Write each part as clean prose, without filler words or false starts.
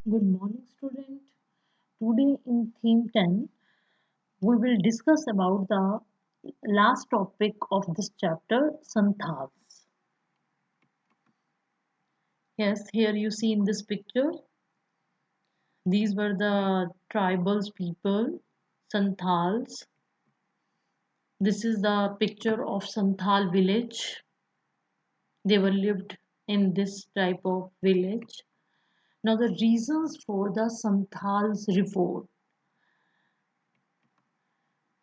Good morning, student. Today in theme 10, we will discuss about the last topic of this chapter, Santhals. Yes, here you see in this picture, these were the tribals people, Santhals. This is the picture of Santhal village. They were lived in this type of village. Now the reasons for the Santhals revolt.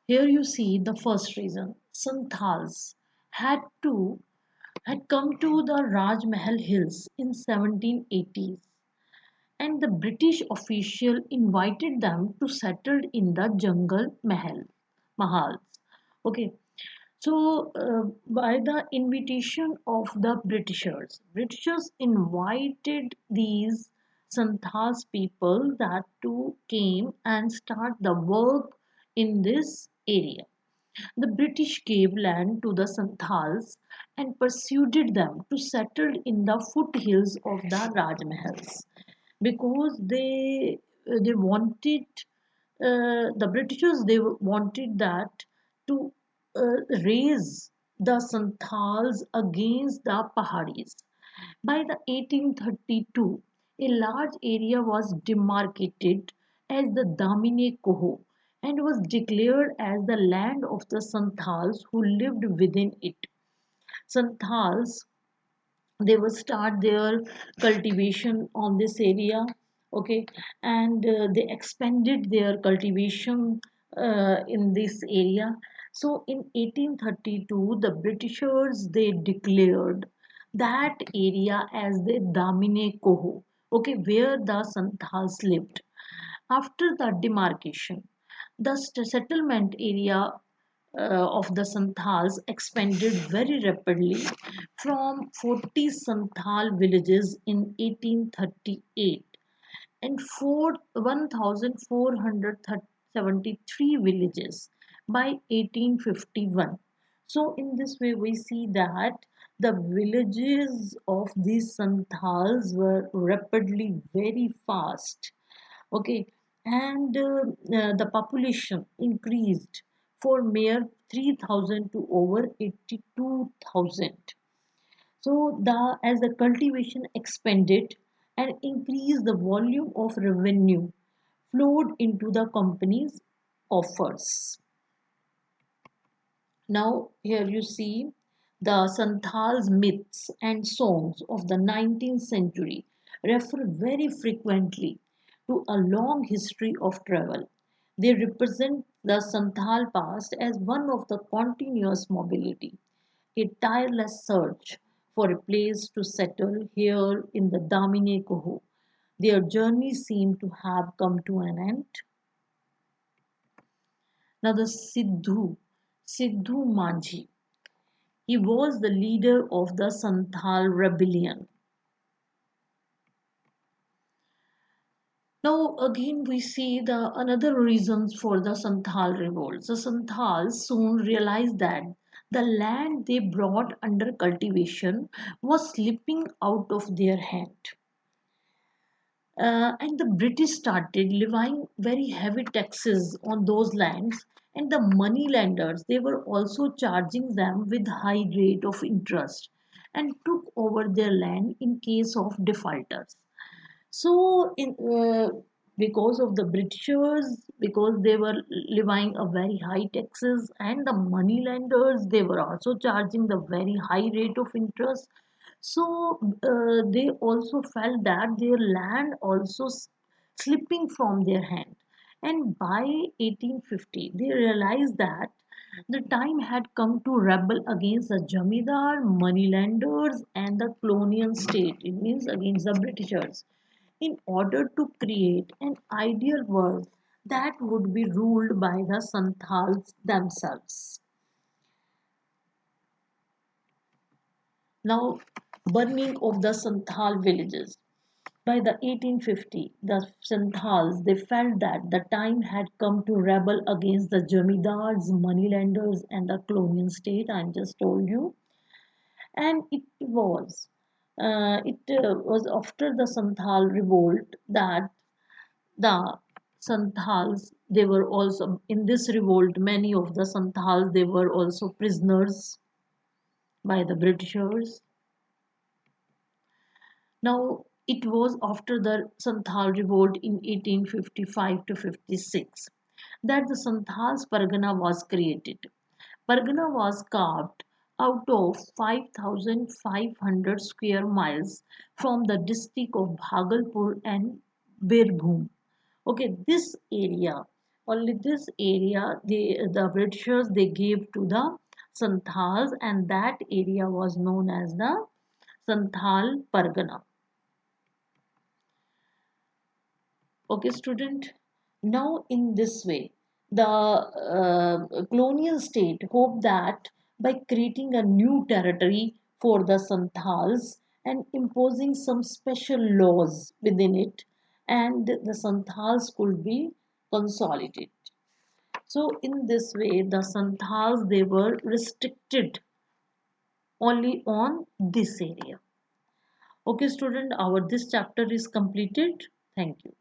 Here you see the first reason. Santhals had to had come to the Rajmahal Hills in 1780s, and the British official invited them to settle in the jungle mahals. Okay, so by the invitation of the Britishers invited these Santhals people that to came and start the work in this area. The British gave land to the Santhals and persuaded them to settle in the foothills of the Rajmahals because they wanted the Britishers they wanted that to raise the Santhals against the Pahadis. By the 1832, a large area was demarcated as the Damine Koho and was declared as the land of the Santhals who lived within it. Santhals they will start their cultivation on this area, okay, and they expanded their cultivation in this area. So in 1832 the Britishers they declared that area as the Damine Koho, okay, where the Santhals lived. After the demarcation, the settlement area of the Santhals expanded very rapidly from 40 Santhal villages in 1838 and 1,473 villages by 1851. So, in this way, we see that the villages of these Santhals were rapidly very fast. Okay, and the population increased for mere 3,000 to over 82,000. So the as the cultivation expanded and increased, the volume of revenue flowed into the company's offers. Now here you see the Santhals myths and songs of the 19th century refer very frequently to a long history of travel. They represent the Santhal past as one of the continuous mobility, a tireless search for a place to settle here in the Damine Koho. Their journey seemed to have come to an end. Now the Sidhu Manjhi, he was the leader of the Santhal rebellion. Now again we see the another reasons for the Santhal revolts. The Santhals soon realized that the land they brought under cultivation was slipping out of their hand. And the British started levying very heavy taxes on those lands, and the money lenders they were also charging them with high rate of interest and took over their land in case of defaulters. So, because of the Britishers, because they were levying a very high taxes, and the money lenders, they were also charging the very high rate of interest. So, they also felt that their land also slipping from their hand. And by 1850, they realized that the time had come to rebel against the Jamidar, moneylenders, and the colonial state. It means against the Britishers in order to create an ideal world that would be ruled by the Santhals themselves. Now, burning of the Santhal villages. By the 1850, the Santhals they felt that the time had come to rebel against the Jamidars, moneylenders, and the colonial state. I just told you, and it was. It was after the Santhal revolt that the Santhals, they were also in this revolt. Many of the Santhals, they were also prisoners by the Britishers. Now, it was after the Santhal revolt in 1855 to 56 that the Santhals Pargana was created. Pargana was carved out of 5,500 square miles from the district of Bhagalpur and Birbhum. Okay, this area, only this area, the Britishers they gave to the Santhals, and that area was known as the Santhal Pargana. Okay, student. Now, in this way, the colonial state hoped that by creating a new territory for the Santhals and imposing some special laws within it, and the Santhals could be consolidated. So, in this way, the Santhals they were restricted only on this area. Okay, student, our this chapter is completed. Thank you.